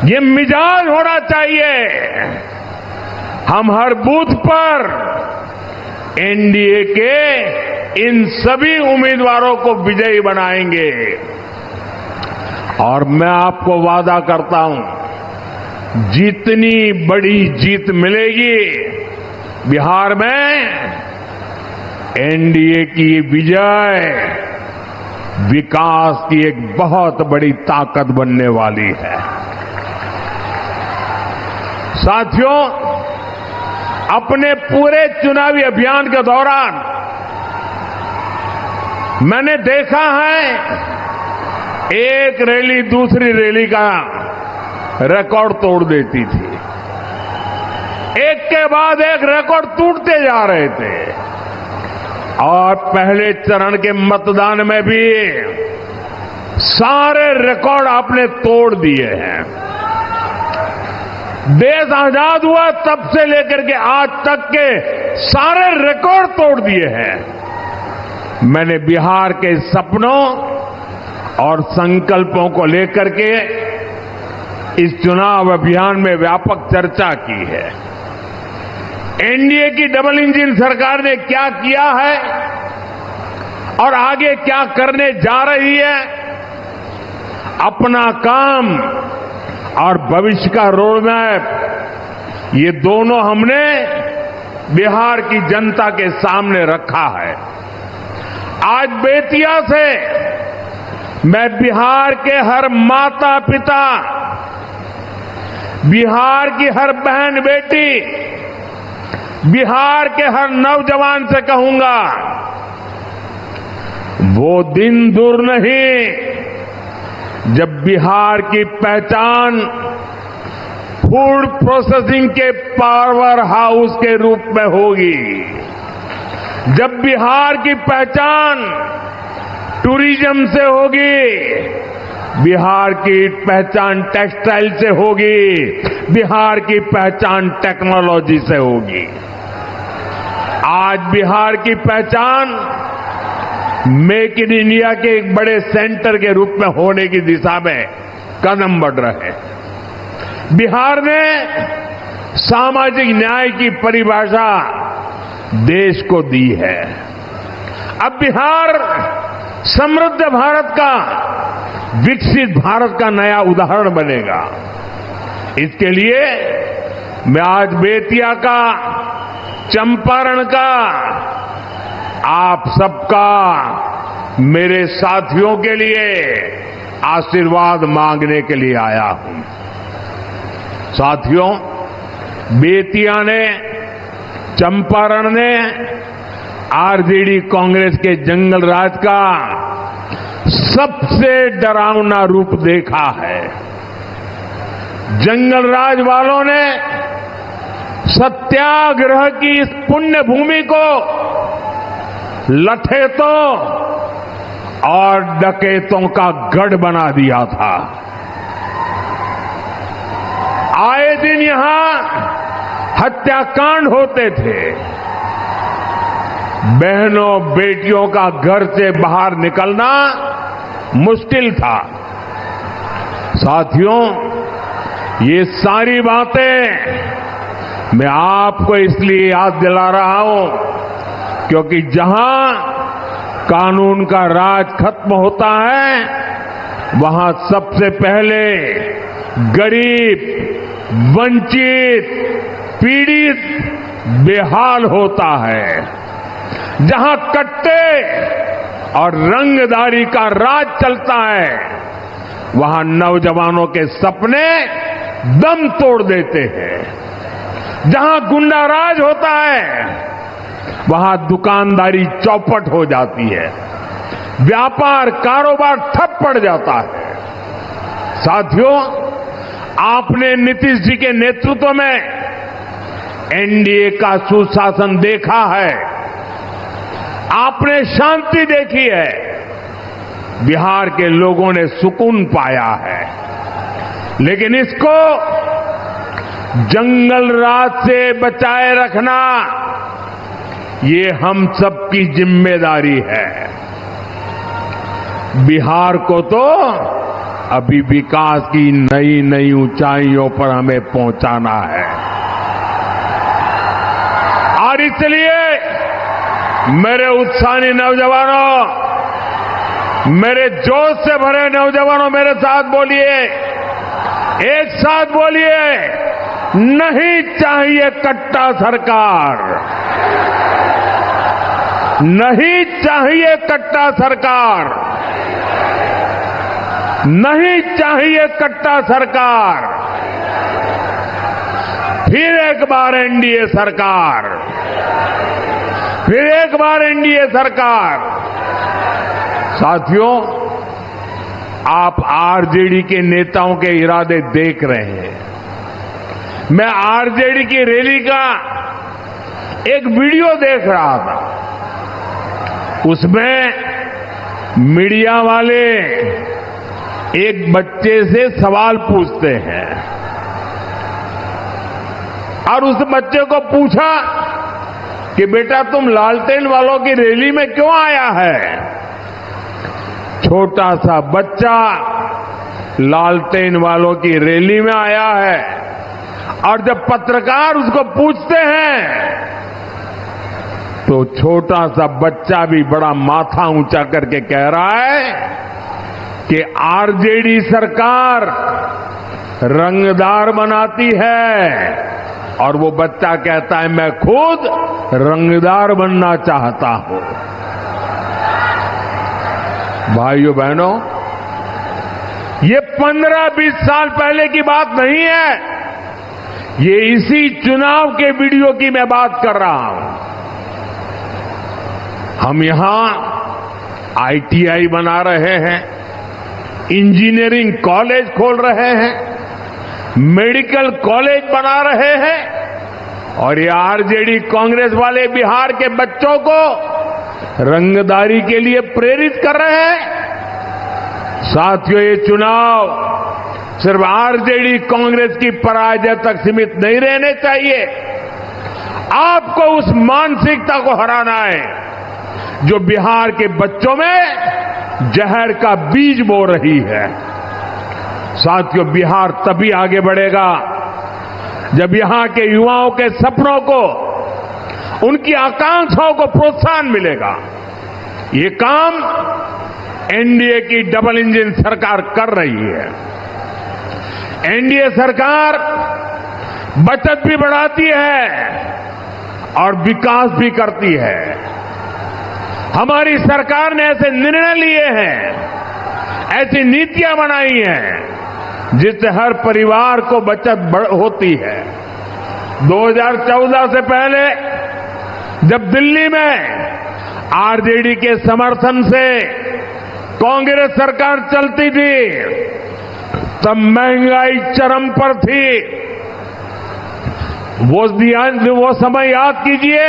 ये मिजाज होना चाहिए। हम हर बूथ पर एनडीए के इन सभी उम्मीदवारों को विजयी बनाएंगे। और मैं आपको वादा करता हूं, जितनी बड़ी जीत मिलेगी बिहार में, एनडीए की विजय विकास की एक बहुत बड़ी ताकत बनने वाली है। साथियों, अपने पूरे चुनावी अभियान के दौरान मैंने देखा है, एक रैली दूसरी रैली का रिकॉर्ड तोड़ देती थी। एक के बाद एक रिकॉर्ड टूटते जा रहे थे। और पहले चरण के मतदान में भी सारे रिकॉर्ड आपने तोड़ दिए हैं। देश आजाद हुआ तब से लेकर के आज तक के सारे रिकॉर्ड तोड़ दिए हैं। मैंने बिहार के सपनों और संकल्पों को लेकर के इस चुनाव अभियान में व्यापक चर्चा की है। एनडीए की डबल इंजन सरकार ने क्या किया है और आगे क्या करने जा रही है, अपना काम और भविष्य का रोड मैप, ये दोनों हमने बिहार की जनता के सामने रखा है। आज बेतिया से मैं बिहार के हर माता पिता, बिहार की हर बहन बेटी, बिहार के हर नौजवान से कहूंगा, वो दिन दूर नहीं जब बिहार की पहचान फूड प्रोसेसिंग के पावर हाउस के रूप में होगी, जब बिहार की पहचान टूरिज्म से होगी, बिहार की पहचान टेक्सटाइल से होगी, बिहार की पहचान टेक्नोलॉजी से होगी। आज बिहार की पहचान मेक इन इंडिया के एक बड़े सेंटर के रूप में होने की दिशा में कदम बढ़ रहे हैं। बिहार ने सामाजिक न्याय की परिभाषा देश को दी है। अब बिहार समृद्ध भारत का, विकसित भारत का नया उदाहरण बनेगा। इसके लिए मैं आज बेतिया का, चंपारण का, आप सबका, मेरे साथियों के लिए आशीर्वाद मांगने के लिए आया हूं। साथियों, बेतिया ने, चंपारण ने आरजेडी कांग्रेस के जंगल राज का सबसे डरावना रूप देखा है। जंगल राज वालों ने सत्याग्रह की इस पुण्य भूमि को लठेतों और डकैतों का गढ़ बना दिया था। आए दिन यहां हत्याकांड होते थे। बहनों बेटियों का घर से बाहर निकलना मुश्किल था। साथियों, ये सारी बातें मैं आपको इसलिए याद दिला रहा हूं क्योंकि जहां कानून का राज खत्म होता है, वहां सबसे पहले गरीब, वंचित, पीड़ित बेहाल होता है। जहां कट्टे और रंगदारी का राज चलता है, वहां नौजवानों के सपने दम तोड़ देते हैं। जहां गुंडा राज होता है, वहां दुकानदारी चौपट हो जाती है, व्यापार कारोबार ठप पड़ जाता है। साथियों, आपने नीतीश जी के नेतृत्व में एनडीए का सुशासन देखा है, आपने शांति देखी है, बिहार के लोगों ने सुकून पाया है। लेकिन इसको जंगल राज से बचाए रखना, ये हम सबकी जिम्मेदारी है। बिहार को तो अभी विकास की नई नई ऊंचाइयों पर हमें पहुंचाना है। और इसलिए मेरे उत्साही नौजवानों, मेरे जोश से भरे नौजवानों, मेरे साथ बोलिए, एक साथ बोलिए, नहीं चाहिए कट्टा सरकार, नहीं चाहिए कट्टा सरकार, नहीं चाहिए कट्टा सरकार। फिर एक बार एनडीए सरकार, फिर एक बार एनडीए सरकार। साथियों, आप आरजेडी के नेताओं के इरादे देख रहे हैं। मैं आरजेडी की रैली का एक वीडियो देख रहा था। उसमें मीडिया वाले एक बच्चे से सवाल पूछते हैं और उस बच्चे को पूछा कि बेटा तुम लालटेन वालों की रैली में क्यों आया है? छोटा सा बच्चा लालटेन वालों की रैली में आया है और जब पत्रकार उसको पूछते हैं तो छोटा सा बच्चा भी बड़ा माथा ऊंचा करके कह रहा है कि आरजेडी सरकार रंगदार बनाती है। और वो बच्चा कहता है मैं खुद रंगदार बनना चाहता हूं। भाइयों बहनों, ये 15-20 साल पहले की बात नहीं है, ये इसी चुनाव के वीडियो की मैं बात कर रहा हूं। हम यहां आईटीआई बना रहे हैं, इंजीनियरिंग कॉलेज खोल रहे हैं, मेडिकल कॉलेज बना रहे हैं और ये आरजेडी कांग्रेस वाले बिहार के बच्चों को रंगदारी के लिए प्रेरित कर रहे हैं। साथियों, ये चुनाव सिर्फ आरजेडी कांग्रेस की पराजय तक सीमित नहीं रहने चाहिए। आपको उस मानसिकता को हराना है जो बिहार के बच्चों में जहर का बीज बो रही है। साथियों, बिहार तभी आगे बढ़ेगा जब यहां के युवाओं के सपनों को, उनकी आकांक्षाओं को प्रोत्साहन मिलेगा। ये काम एनडीए की डबल इंजन सरकार कर रही है। एनडीए सरकार बचत भी बढ़ाती है और विकास भी करती है। हमारी सरकार ने ऐसे निर्णय लिए हैं, ऐसी नीतियां बनाई हैं जिससे हर परिवार को बचत होती है। 2014 से पहले जब दिल्ली में आरजेडी के समर्थन से कांग्रेस सरकार चलती थी, तब महंगाई चरम पर थी। वो समय याद कीजिए,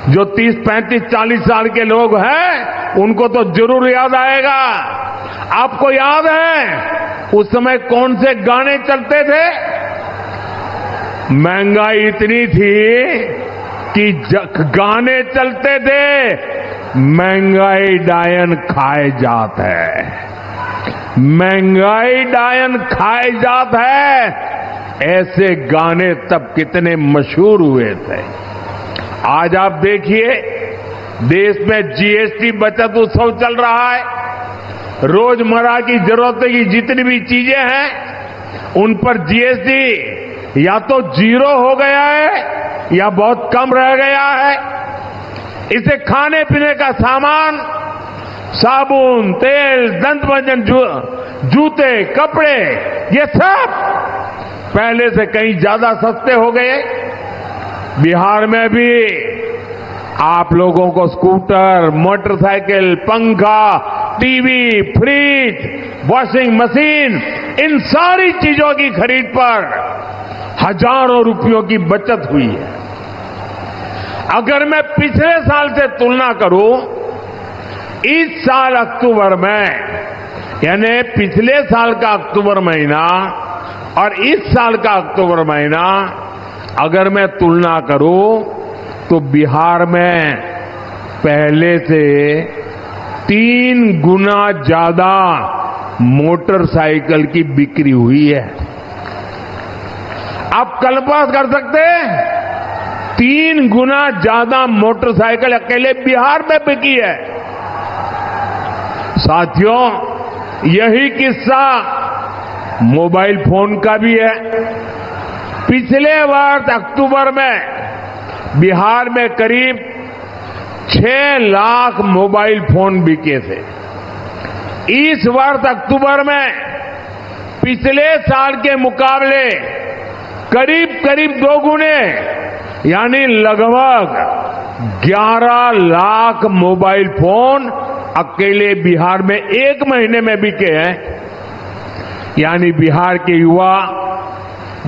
जो 30, 35, 40 साल के लोग हैं उनको तो जरूर याद आएगा। आपको याद है उस समय कौन से गाने चलते थे? महंगाई इतनी थी कि गाने चलते थे, महंगाई डायन खाए जात है, महंगाई डायन खाए जात है। ऐसे गाने तब कितने मशहूर हुए थे। आज आप देखिए, देश में जीएसटी बचत उत्सव चल रहा है। रोजमर्रा की जरूरत की जितनी भी चीजें हैं उन पर जीएसटी या तो जीरो हो गया है या बहुत कम रह गया है। इसे खाने पीने का सामान, साबुन, तेल, दंत मंजन, जूते, कपड़े, ये सब पहले से कहीं ज्यादा सस्ते हो गए। बिहार में भी आप लोगों को स्कूटर, मोटरसाइकिल, पंखा, टीवी, फ्रिज, वॉशिंग मशीन, इन सारी चीजों की खरीद पर हजारों रुपयों की बचत हुई है। अगर मैं पिछले साल से तुलना करूं, इस साल अक्टूबर में, यानी पिछले साल का अक्टूबर महीना और इस साल का अक्टूबर महीना अगर मैं तुलना करूं तो बिहार में पहले से 3 गुना ज्यादा मोटरसाइकिल की बिक्री हुई है। आप कल्पना कर सकते हैं 3 गुना ज्यादा मोटरसाइकिल अकेले बिहार में बिकी है। साथियों, यही किस्सा मोबाइल फोन का भी है। पिछले वर्ष अक्टूबर में बिहार में करीब 6 लाख मोबाइल फोन बिके थे। इस वर्ष अक्टूबर में पिछले साल के मुकाबले करीब करीब 2 गुने यानी लगभग 11 लाख मोबाइल फोन अकेले बिहार में 1 महीने में बिके हैं। यानी बिहार के युवा